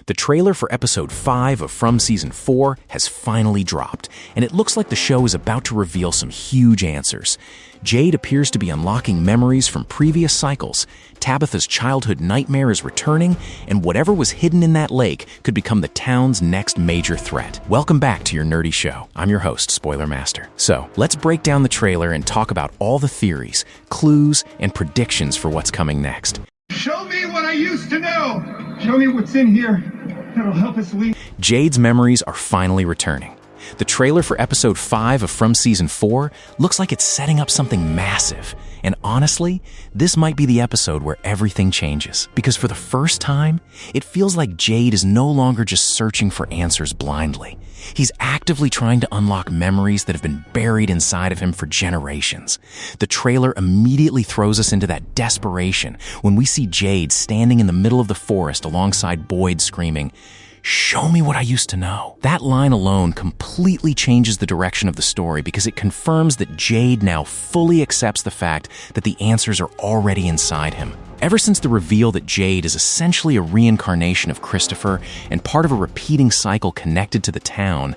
The trailer for episode 5 of From Season 4 has finally dropped, and it looks like the show is about to reveal some huge answers. Jade appears to be unlocking memories from previous cycles, Tabitha's childhood nightmare is returning, and whatever was hidden in that lake could become the town's next major threat. Welcome back to your nerdy show. I'm your host, Spoiler Master. So, let's break down the trailer and talk about all the theories, clues, and predictions for what's coming next. Show me what I used to know! Show me what's in here that'll help us leave. Jade's memories are finally returning. The trailer for episode 5 of From Season 4 looks like it's setting up something massive. And honestly, this might be the episode where everything changes. Because for the first time, it feels like Jade is no longer just searching for answers blindly. He's actively trying to unlock memories that have been buried inside of him for generations. The trailer immediately throws us into that desperation when we see Jade standing in the middle of the forest alongside Boyd screaming, "Show me what I used to know." That line alone completely changes the direction of the story because it confirms that Jade now fully accepts the fact that the answers are already inside him. Ever since the reveal that Jade is essentially a reincarnation of Christopher and part of a repeating cycle connected to the town,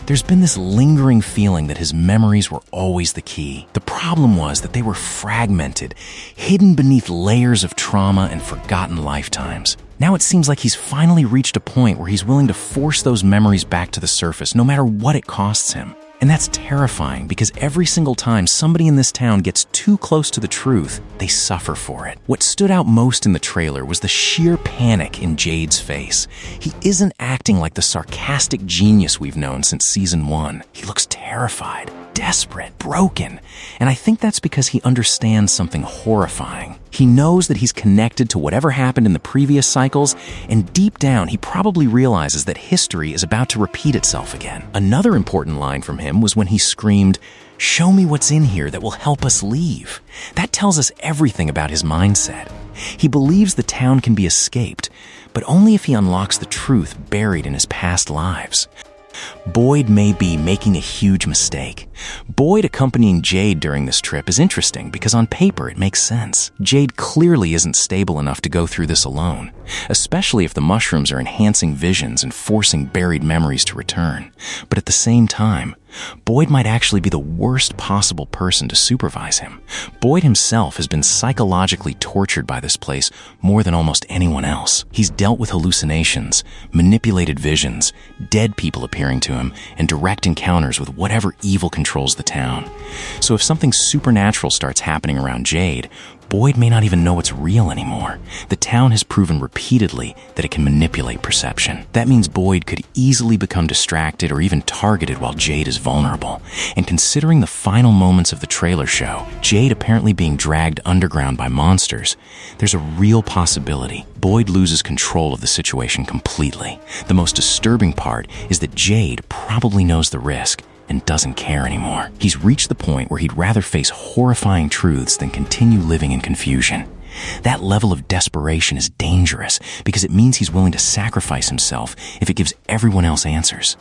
there's been this lingering feeling that his memories were always the key. The problem was that they were fragmented, hidden beneath layers of trauma and forgotten lifetimes. Now it seems like he's finally reached a point where he's willing to force those memories back to the surface, no matter what it costs him. And that's terrifying because every single time somebody in this town gets too close to the truth, they suffer for it. What stood out most in the trailer was the sheer panic in Jade's face. He isn't acting like the sarcastic genius we've known since season 1. He looks terrified, desperate, broken. And I think that's because he understands something horrifying. He knows that he's connected to whatever happened in the previous cycles, and deep down he probably realizes that history is about to repeat itself again. Another important line from him was when he screamed, "Show me what's in here that will help us leave." That tells us everything about his mindset. He believes the town can be escaped, but only if he unlocks the truth buried in his past lives. Boyd may be making a huge mistake. Boyd accompanying Jade during this trip is interesting because on paper it makes sense. Jade clearly isn't stable enough to go through this alone, especially if the mushrooms are enhancing visions and forcing buried memories to return. But at the same time, Boyd might actually be the worst possible person to supervise him. Boyd himself has been psychologically tortured by this place more than almost anyone else. He's dealt with hallucinations, manipulated visions, dead people appearing to him, and direct encounters with whatever evil controls the town. So if something supernatural starts happening around Jade, Boyd may not even know it's real anymore. The town has proven repeatedly that it can manipulate perception. That means Boyd could easily become distracted or even targeted while Jade is vulnerable. And considering the final moments of the trailer show, Jade apparently being dragged underground by monsters, there's a real possibility Boyd loses control of the situation completely. The most disturbing part is that Jade probably knows the risk and doesn't care anymore. He's reached the point where he'd rather face horrifying truths than continue living in confusion. That level of desperation is dangerous because it means he's willing to sacrifice himself if it gives everyone else answers.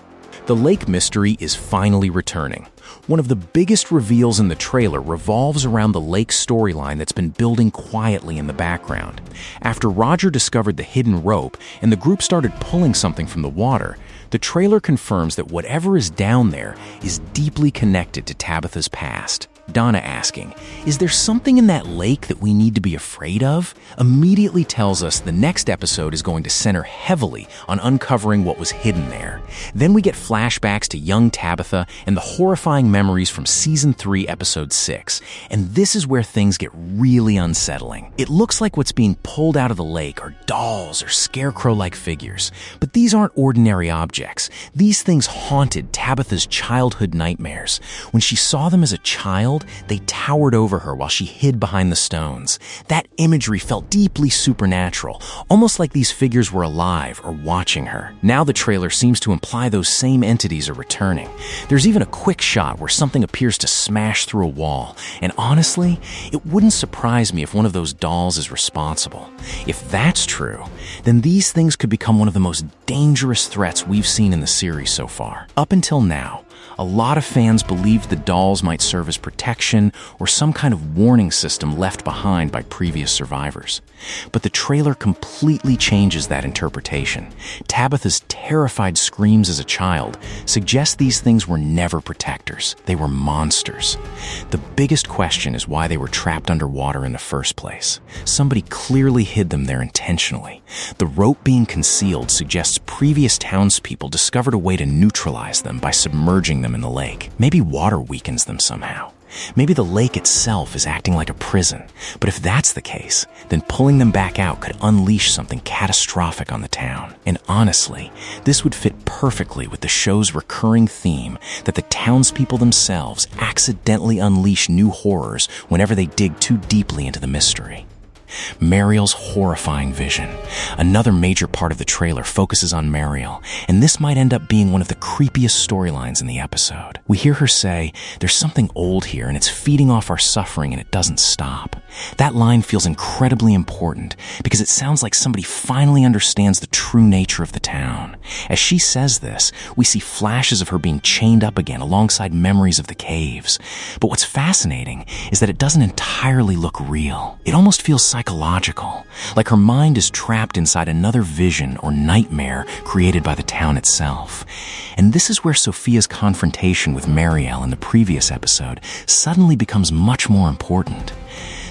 The lake mystery is finally returning. One of the biggest reveals in the trailer revolves around the lake storyline that's been building quietly in the background. After Roger discovered the hidden rope and the group started pulling something from the water, the trailer confirms that whatever is down there is deeply connected to Tabitha's past. Donna asking, "Is there something in that lake that we need to be afraid of?" immediately tells us the next episode is going to center heavily on uncovering what was hidden there. Then we get flashbacks to young Tabitha and the horrifying memories from Season 3, Episode 6. And this is where things get really unsettling. It looks like what's being pulled out of the lake are dolls or scarecrow-like figures. But these aren't ordinary objects. These things haunted Tabitha's childhood nightmares. When she saw them as a child, they towered over her while she hid behind the stones. That imagery felt deeply supernatural, almost like these figures were alive or watching her. Now the trailer seems to imply those same entities are returning. There's even a quick shot where something appears to smash through a wall, and honestly, it wouldn't surprise me if one of those dolls is responsible. If that's true, then these things could become one of the most dangerous threats we've seen in the series so far. Up until now, A lot of fans believed the dolls might serve as protection or some kind of warning system left behind by previous survivors. But the trailer completely changes that interpretation. Tabitha's terrified screams as a child suggest these things were never protectors. They were monsters. The biggest question is why they were trapped underwater in the first place. Somebody clearly hid them there intentionally. The rope being concealed suggests previous townspeople discovered a way to neutralize them by submerging them in the lake. Maybe water weakens them somehow. Maybe the lake itself is acting like a prison. But if that's the case, then pulling them back out could unleash something catastrophic on the town. And honestly, this would fit perfectly with the show's recurring theme that the townspeople themselves accidentally unleash new horrors whenever they dig too deeply into the mystery. Mariel's horrifying vision. Another major part of the trailer focuses on Mariel, and this might end up being one of the creepiest storylines in the episode. We hear her say, "There's something old here and it's feeding off our suffering and it doesn't stop." That line feels incredibly important because it sounds like somebody finally understands the true nature of the town. As she says this, we see flashes of her being chained up again alongside memories of the caves. But what's fascinating is that it doesn't entirely look real. It almost feels psychological, like her mind is trapped inside another vision or nightmare created by the town itself. And this is where Sophia's confrontation with Mariel in the previous episode suddenly becomes much more important.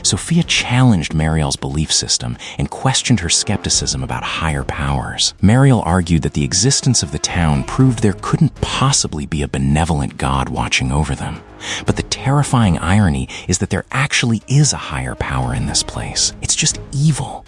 Sophia challenged Mariel's belief system and questioned her skepticism about higher powers. Mariel argued that the existence of the town proved there couldn't possibly be a benevolent God watching over them. But the terrifying irony is that there actually is a higher power in this place. It's just evil.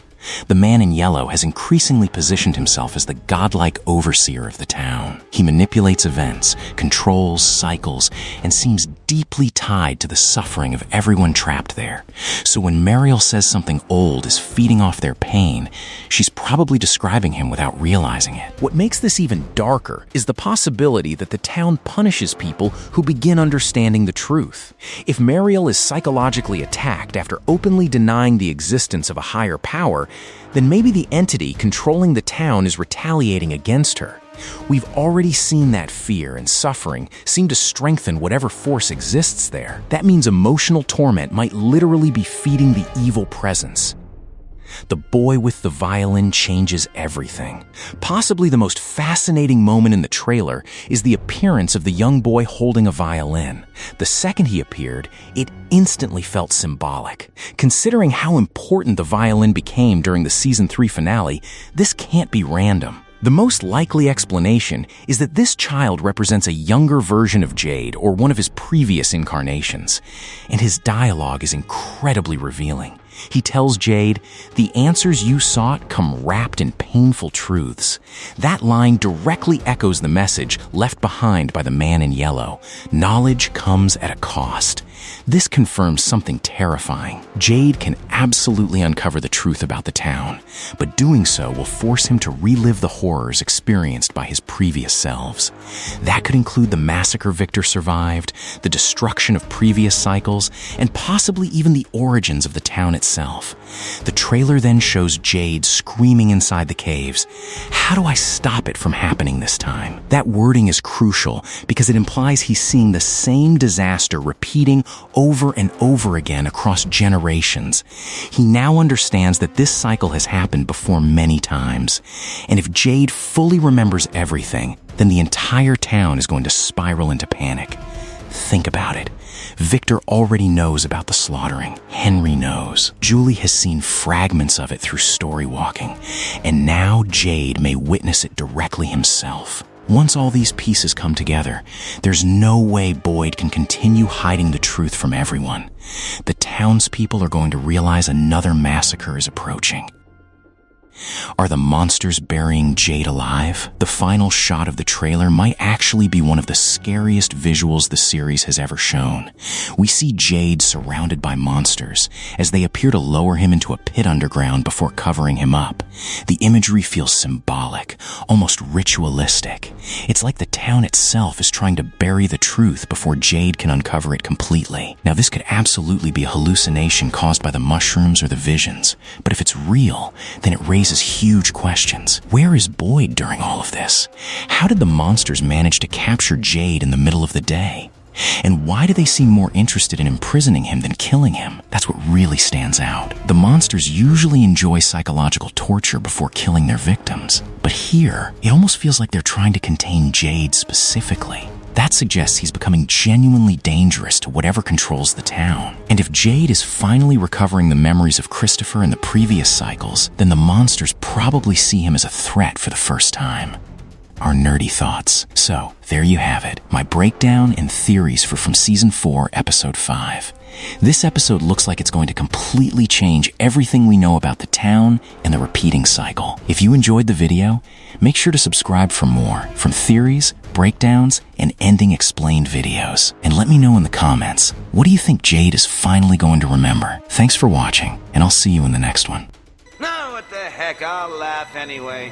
The man in yellow has increasingly positioned himself as the godlike overseer of the town. He manipulates events, controls cycles, and seems deeply tied to the suffering of everyone trapped there. So when Mariel says something old is feeding off their pain, she's probably describing him without realizing it. What makes this even darker is the possibility that the town punishes people who begin understanding the truth. If Mariel is psychologically attacked after openly denying the existence of a higher power, then maybe the entity controlling the town is retaliating against her. We've already seen that fear and suffering seem to strengthen whatever force exists there. That means emotional torment might literally be feeding the evil presence. The boy with the violin changes everything. Possibly the most fascinating moment in the trailer is the appearance of the young boy holding a violin. The second he appeared, it instantly felt symbolic. Considering how important the violin became during the season 3 finale, this can't be random. The most likely explanation is that this child represents a younger version of Jade or one of his previous incarnations, and his dialogue is incredibly revealing. He tells Jade, "The answers you sought come wrapped in painful truths." That line directly echoes the message left behind by the man in yellow. Knowledge comes at a cost. This confirms something terrifying. Jade can absolutely uncover the truth about the town, but doing so will force him to relive the horrors experienced by his previous selves. That could include the massacre Victor survived, the destruction of previous cycles, and possibly even the origins of the town itself. The trailer then shows Jade screaming inside the caves. How do I stop it from happening this time? That wording is crucial because it implies he's seeing the same disaster repeating over and over again across generations. He now understands that this cycle has happened before many times. And if Jade fully remembers everything, then the entire town is going to spiral into panic. Think about it. Victor already knows about the slaughtering. Henry knows. Julie has seen fragments of it through story walking. And now Jade may witness it directly himself. Once all these pieces come together, there's no way Boyd can continue hiding the truth from everyone. The townspeople are going to realize another massacre is approaching. Are the monsters burying Jade alive? The final shot of the trailer might actually be one of the scariest visuals the series has ever shown. We see Jade surrounded by monsters as they appear to lower him into a pit underground before covering him up. The imagery feels symbolic, almost ritualistic. It's like the town itself is trying to bury the truth before Jade can uncover it completely. Now, this could absolutely be a hallucination caused by the mushrooms or the visions, but if it's real, then it raises raises huge questions. Where is Boyd during all of this? How did the monsters manage to capture Jade in the middle of the day? And why do they seem more interested in imprisoning him than killing him? That's what really stands out. The monsters usually enjoy psychological torture before killing their victims. But here, it almost feels like they're trying to contain Jade specifically. That suggests he's becoming genuinely dangerous to whatever controls the town. And if Jade is finally recovering the memories of Christopher in the previous cycles, then the monsters probably see him as a threat for the first time. Our nerdy thoughts. So, there you have it, my breakdown and theories for From Season 4, Episode 5. This episode looks like it's going to completely change everything we know about the town and the repeating cycle. If you enjoyed the video, make sure to subscribe for more from theories, breakdowns, and ending explained videos. And let me know in the comments, what do you think Jade is finally going to remember? Thanks for watching, and I'll see you in the next one. No, what the heck, I'll laugh anyway.